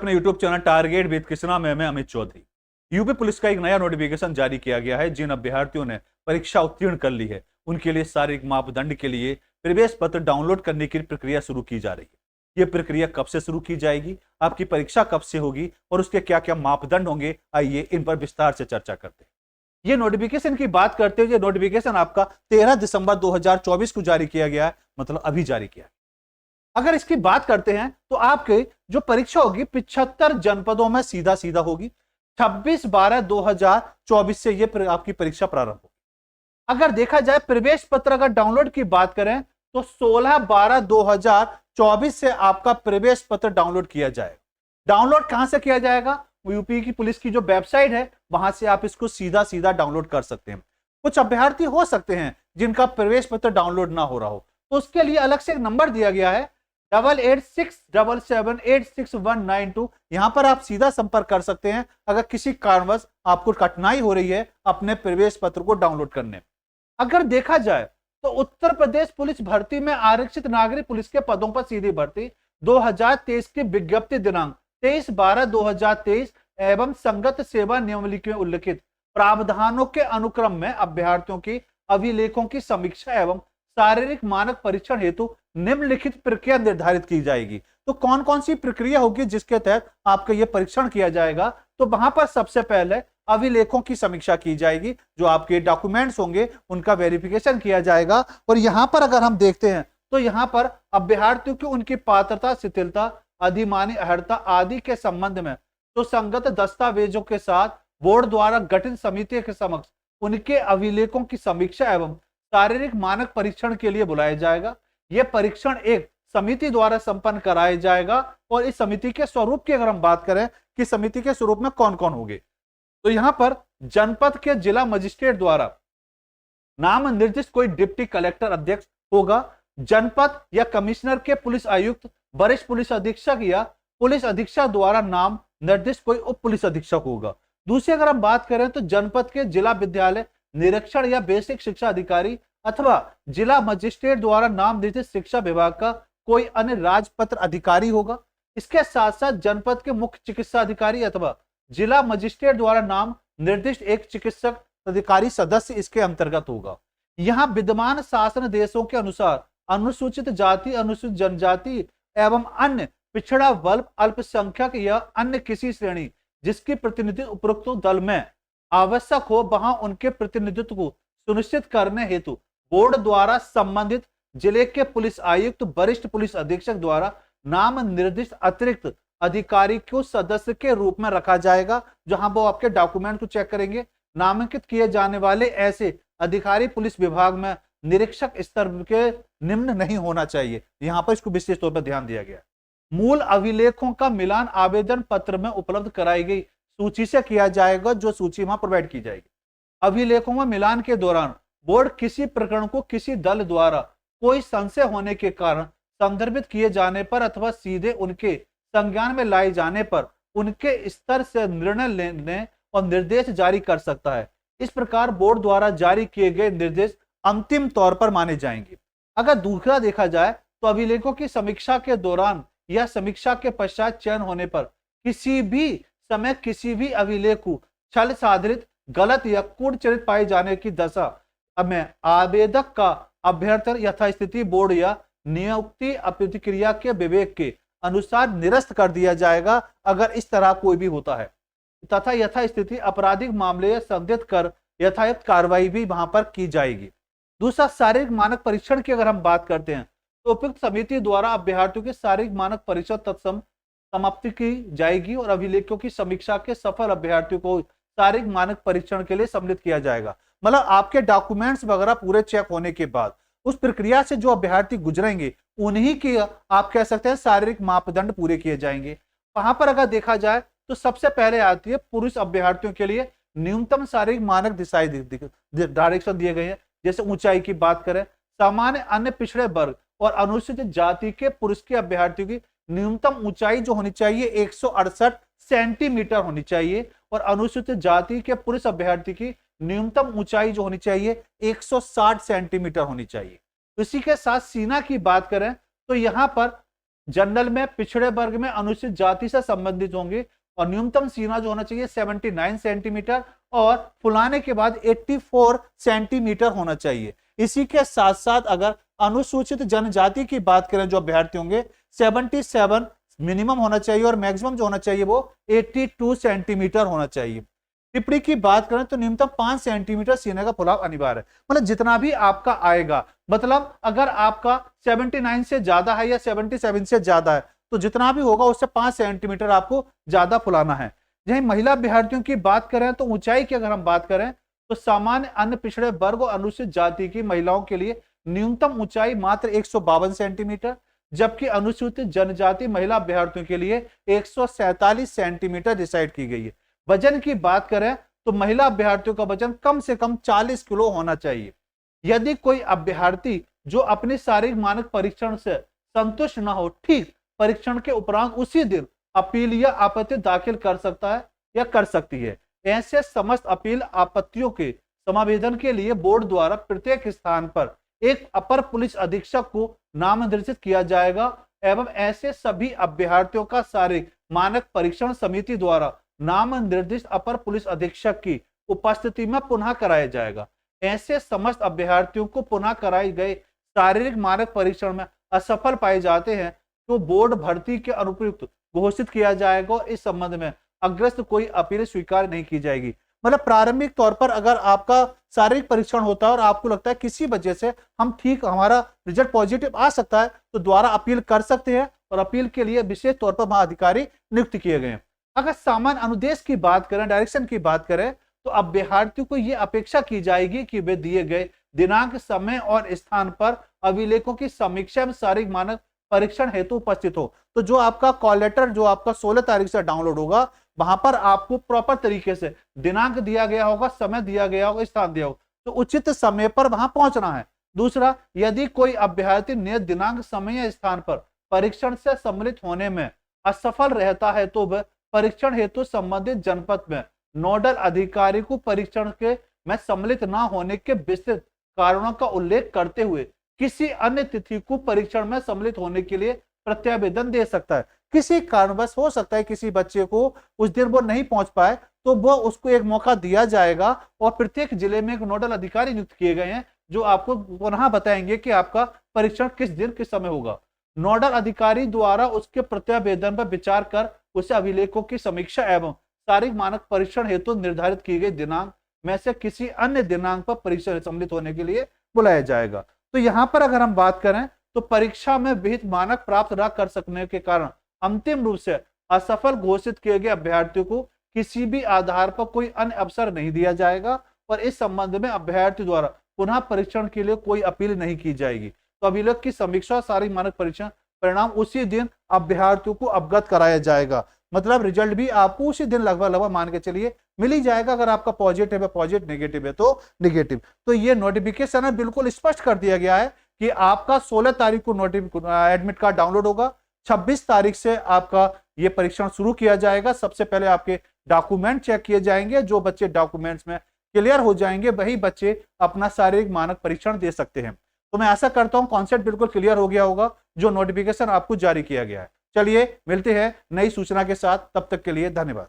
अपने YouTube channel target with Krishna में मैं अमित चौधरी। यूपी पुलिस का एक नया नोटिफिकेशन जारी किया गया है। जिन अभ्यर्थियों ने परीक्षा उत्तीर्ण कर ली है उनके लिए शारीरिक मापदंड के लिए प्रवेश पत्र डाउनलोड करने की प्रक्रिया शुरू की जा रही है। यह प्रक्रिया कब से शुरू की जाएगी, आपकी परीक्षा कब से होगी और उसके क्या क्या मापदंड होंगे, आइए इन पर विस्तार से चर्चा करते हैं। ये नोटिफिकेशन की बात करते हुए नोटिफिकेशन आपका 13 दिसंबर 2024 को जारी किया गया है, मतलब अभी जारी किया है। अगर इसकी बात करते हैं तो आपके जो परीक्षा होगी 75 जनपदों में सीधा सीधा होगी। 26/12/2024 से ये आपकी परीक्षा प्रारंभ होगी। अगर देखा जाए प्रवेश पत्र अगर डाउनलोड की बात करें तो 16/12/2024 से आपका प्रवेश पत्र डाउनलोड किया जाएगा। डाउनलोड कहां से किया जाएगा? यूपी की पुलिस की जो वेबसाइट है वहां से आप इसको सीधा सीधा डाउनलोड कर सकते हैं। कुछ अभ्यर्थी हो सकते हैं जिनका प्रवेश पत्र डाउनलोड ना हो रहा हो, तो उसके लिए अलग से एक नंबर दिया गया है 8867786192। यहां पर आप सीधा संपर्क कर सकते हैं अगर किसी कारणवश आपको कठिनाई हो रही है अपने प्रवेश पत्र को डाउनलोड करने में। अगर देखा जाए तो उत्तर प्रदेश पुलिस भर्ती में आरक्षित नागरिक पुलिस के पदों पर सीधी भर्ती 2023 की विज्ञप्ति दिनांक 23/12/2023 एवं संगत सेवा नियमावली में उल्लिखित प्रावधानों के अनुक्रम में अभ्यर्थियों की अभिलेखों की समीक्षा एवं शारीरिक मानक परीक्षण हेतु निम्नलिखित प्रक्रिया निर्धारित की जाएगी। तो कौन कौन सी प्रक्रिया होगी जिसके तहत आपका यह परीक्षण किया जाएगा? तो वहां पर सबसे पहले अभिलेखों की समीक्षा की जाएगी, जो आपके डॉक्यूमेंट्स होंगे उनका वेरिफिकेशन किया जाएगा। और यहां पर अगर हम देखते हैं तो यहां पर अभ्यर्थियों की उनकी पात्रता, शिथिलता, अधिमानी अर्हता आदि के संबंध में तो संगत दस्तावेजों के साथ बोर्ड द्वारा गठित समिति के समक्ष उनके अभिलेखों की समीक्षा एवं शारीरिक मानक परीक्षण के लिए बुलाया जाएगा। यह परीक्षण एक समिति द्वारा संपन्न कराया जाएगा। और इस समिति के स्वरूप की अगर हम बात करें कि समिति के स्वरूप में कौन कौन होंगे, तो यहां पर जनपद के जिला मजिस्ट्रेट द्वारा नाम निर्दिष्ट कोई डिप्टी कलेक्टर अध्यक्ष होगा। जनपद या कमिश्नर के पुलिस आयुक्त, वरिष्ठ पुलिस अधीक्षक या पुलिस अधीक्षक द्वारा नाम निर्दिष्ट कोई उप पुलिस अधीक्षक होगा। दूसरी अगर हम बात करें तो जनपद के जिला विद्यालय निरीक्षण या बेसिक शिक्षा अधिकारी अथवा जिला मजिस्ट्रेट द्वारा नाम निर्दिष्ट शिक्षा विभाग का कोई अन्य राजपत्र अधिकारी होगा। इसके साथ साथ जनपद के मुख्य चिकित्सा अधिकारी अथवा जिला मजिस्ट्रेट द्वारा नाम निर्दिष्ट एक चिकित्सक अधिकारी सदस्य इसके अंतर्गत होगा। यहाँ विद्यमान शासन देशों के अनुसार अनुसूचित जाति, अनुसूचित जनजाति एवं अन्य पिछड़ा वर्ग, अल्पसंख्यक या अन्य किसी श्रेणी जिसकी प्रतिनिधित्व उपरोक्त दल में आवश्यक हो, वहां उनके प्रतिनिधित्व को सुनिश्चित करने हेतु बोर्ड द्वारा संबंधित जिले के पुलिस आयुक्त, वरिष्ठ पुलिस अधीक्षक द्वारा नाम निर्दिष्ट अतिरिक्त अधिकारी को सदस्य के रूप में रखा जाएगा। जहां वो आपके डॉक्यूमेंट को चेक करेंगे। नामांकित किए जाने वाले ऐसे अधिकारी पुलिस विभाग में निरीक्षक स्तर के निम्न नहीं होना चाहिए। यहां पर इसको विशेष तौर पर ध्यान दिया गया। मूल अभिलेखों का मिलान आवेदन पत्र में उपलब्ध कराई गई सूची से किया जाएगा, जो सूची वहां प्रोवाइड की जाएगी। अभिलेखों में मिलान के दौरान बोर्ड किसी प्रकरण को किसी दल द्वारा कोई संशय होने के कारण संदर्भित किए जाने पर अथवा सीधे उनके संज्ञान में लाए जाने पर उनके स्तर से निर्णय लेने और निर्देश जारी कर सकता है। इस प्रकार बोर्ड द्वारा जारी किए गए निर्देश अंतिम तौर पर माने जाएंगे। अगर दूसरा देखा जाए तो अभिलेखों की समीक्षा के दौरान या समीक्षा के पश्चात चयन होने पर किसी भी समय किसी भी अभिलेख को छल साधित, गलत या कूटचरित पाए जाने की दशा में आवेदक का अभ्यर्थन यथास्थिति बोर्ड या नियुक्ति प्रतिक्रिया के विवेक के अनुसार निरस्त कर दिया जाएगा अगर इस तरह कोई भी होता है, तथा यथास्थिति आपराधिक मामले संदिग्ध कर यथायुक्त कार्रवाई भी वहां पर की जाएगी। दूसरा, शारीरिक मानक परीक्षण की अगर हम बात करते हैं तो उपयुक्त समिति द्वारा अभ्यर्थियों के शारीरिक मानक परीक्षण तत्सम समाप्ति की जाएगी और अभिलेखों की समीक्षा के सफल अभ्यर्थियों को शारीरिक मानक परीक्षण के लिए सम्मिलित किया जाएगा। मतलब आपके डॉक्यूमेंट्स वगैरह पूरे चेक होने के बाद उस प्रक्रिया से जो अभ्यर्थी गुजरेंगे उन्हीं की आप कह सकते हैं शारीरिक मापदंड पूरे किए जाएंगे। वहां पर अगर देखा जाए तो सबसे पहले आती है पुरुष अभ्यर्थियों के लिए न्यूनतम शारीरिक मानक दिशाएं डायरेक्शन दिए गए हैं। जैसे ऊंचाई की बात करें, सामान्य अन्य पिछड़े वर्ग और अनुसूचित जाति के पुरुष के अभ्यर्थियों की न्यूनतम ऊंचाई जो होनी चाहिए 168 सेंटीमीटर होनी चाहिए और अनुसूचित जाति के पुरुष अभ्यर्थी की न्यूनतम ऊंचाई जो होनी चाहिए 160 सेंटीमीटर होनी चाहिए। इसी के साथ सीना की बात करें तो यहां पर जनरल में पिछड़े वर्ग में अनुसूचित जाति से संबंधित होंगे और न्यूनतम सीना जो होना चाहिए 79 सेंटीमीटर और फुलाने के बाद 84 सेंटीमीटर होना चाहिए। इसी के साथ साथ अगर अनुसूचित जनजाति की बात करें जो अभ्यर्थी होंगे 77 मिनिमम होना चाहिए और मैक्सिमम जो होना चाहिए वो 82 सेंटीमीटर होना चाहिए। टिप्पणी की बात करें तो न्यूनतम 5 सेंटीमीटर सीने का फुलाव अनिवार्य है। मतलब जितना भी आपका आएगा, मतलब अगर आपका 79 से ज्यादा है या 77 से ज्यादा है तो जितना भी होगा उससे 5 सेंटीमीटर आपको ज्यादा फुलाना है। यही महिला अभ्यर्थियों की बात करें तो ऊंचाई की अगर हम बात करें तो सामान्य अन्य पिछड़े वर्ग और अनुसूचित जाति की महिलाओं के लिए न्यूनतम ऊंचाई मात्र 152 सेंटीमीटर, जबकि अनुसूचित जनजाति महिला अभ्यर्थियों के लिए 147 सेंटीमीटर डिसाइड की गई है। वजन की बात करें तो महिला अभ्यर्थियों का वजन कम से कम 40 किलो होना चाहिए। यदि कोई अभ्यर्थी जो अपने शारीरिक मानक परीक्षण से संतुष्ट न हो, ठीक परीक्षण के उपरांत उसी दिन अपील या आपत्ति दाखिल कर सकता है या कर सकती है। ऐसे समस्त अपील आपत्तियों के समावेदन के लिए बोर्ड द्वारा प्रत्येक स्थान पर एक अपर पुलिस अधीक्षक को नामनिर्देशित किया जाएगा एवं ऐसे सभी अभ्यर्थियों का शारीरिक मानक परीक्षण समिति द्वारा नाम निर्दिष्ट अपर पुलिस अधीक्षक की उपस्थिति में पुनः कराया जाएगा। ऐसे समस्त अभ्यर्थियों को पुनः कराए गए शारीरिक मानक परीक्षण में असफल पाए जाते हैं तो बोर्ड भर्ती के अनुपयुक्त घोषित किया जाएगा। इस संबंध में अग्रस्त कोई अपील स्वीकार नहीं की जाएगी। मतलब प्रारंभिक तौर पर अगर आपका शारीरिक परीक्षण होता है और आपको लगता है किसी वजह से हम ठीक, हमारा रिजल्ट पॉजिटिव आ सकता है तो द्वारा अपील कर सकते हैं और अपील के लिए विशेष तौर पर महाधिकारी नियुक्त किए गए हैं। अगर सामान्य अनुदेश की बात करें, डायरेक्शन की बात करें तो अभ्यर्थियों को यह अपेक्षा की जाएगी कि वे दिए गए दिनांक, समय और स्थान पर अभिलेखों की समीक्षा में शारीरिक मानक परीक्षण हेतु उपस्थित हो। तो जो आपका कॉल लेटर जो आपका 16 तारीख से डाउनलोड होगा वहां पर आपको प्रॉपर तरीके से दिनांक दिया गया होगा, समय दिया गया होगा, स्थान दिया होगा, तो उचित समय पर वहां पहुंचना है। दूसरा, यदि कोई अभ्यर्थी नियत दिनांक, समय या स्थान पर परीक्षण से सम्मिलित होने में असफल रहता है तो वह परीक्षण हेतु संबंधित जनपद में नोडल अधिकारी को परीक्षण के में सम्मिलित न होने के विस्तृत कारणों का उल्लेख करते हुए किसी अन्य तिथि को परीक्षण में सम्मिलित होने के लिए प्रत्यावेदन दे सकता है। किसी कारणवश हो सकता है किसी बच्चे को उस दिन वो नहीं पहुंच पाए तो वो उसको एक मौका दिया जाएगा और प्रत्येक जिले में एक नोडल अधिकारी नियुक्त किए गए हैं जो आपको पुनः बताएंगे कि आपका परीक्षण किस दिन किस समय होगा। नोडल अधिकारी द्वारा उसके प्रत्यावेदन पर विचार कर उसे अभिलेखों की समीक्षा एवं शारीरिक मानक परीक्षण हेतु निर्धारित किए गए दिनांक में से किसी अन्य दिनांक पर परीक्षा सम्मिलित होने के लिए बुलाया जाएगा। तो यहाँ पर अगर हम बात करें तो परीक्षा में विहित मानक प्राप्त न कर सकने के कारण अंतिम रूप से असफल घोषित किए गए अभ्यर्थियों को किसी भी आधार पर कोई अन्य अवसर नहीं दिया जाएगा और इस संबंध में अभ्यर्थी द्वारा पुनः परीक्षण के लिए कोई अपील नहीं की जाएगी। तो अभिलेख की समीक्षा शारीरिक मानक परीक्षण परिणाम उसी दिन अभ्यर्थियों को अवगत कराया जाएगा। मतलब रिजल्ट भी आपको उसी दिन लगभग मान के चलिए मिल ही जाएगा। अगर आपका पॉजिटिव है पॉजिटिव, नेगेटिव है तो नेगेटिव। तो ये नोटिफिकेशन है बिल्कुल स्पष्ट कर दिया गया है कि आपका 16 तारीख को एडमिट कार्ड डाउनलोड होगा, 26 तारीख से आपका ये परीक्षण शुरू किया जाएगा। सबसे पहले आपके डॉक्यूमेंट चेक किए जाएंगे, जो बच्चे डॉक्यूमेंट्स में क्लियर हो जाएंगे वही बच्चे अपना शारीरिक मानक परीक्षण दे सकते हैं। तो मैं आशा करता हूं कॉन्सेप्ट बिल्कुल क्लियर हो गया होगा जो नोटिफिकेशन आपको जारी किया गया है। चलिए मिलते हैं नई सूचना के साथ, तब तक के लिए धन्यवाद।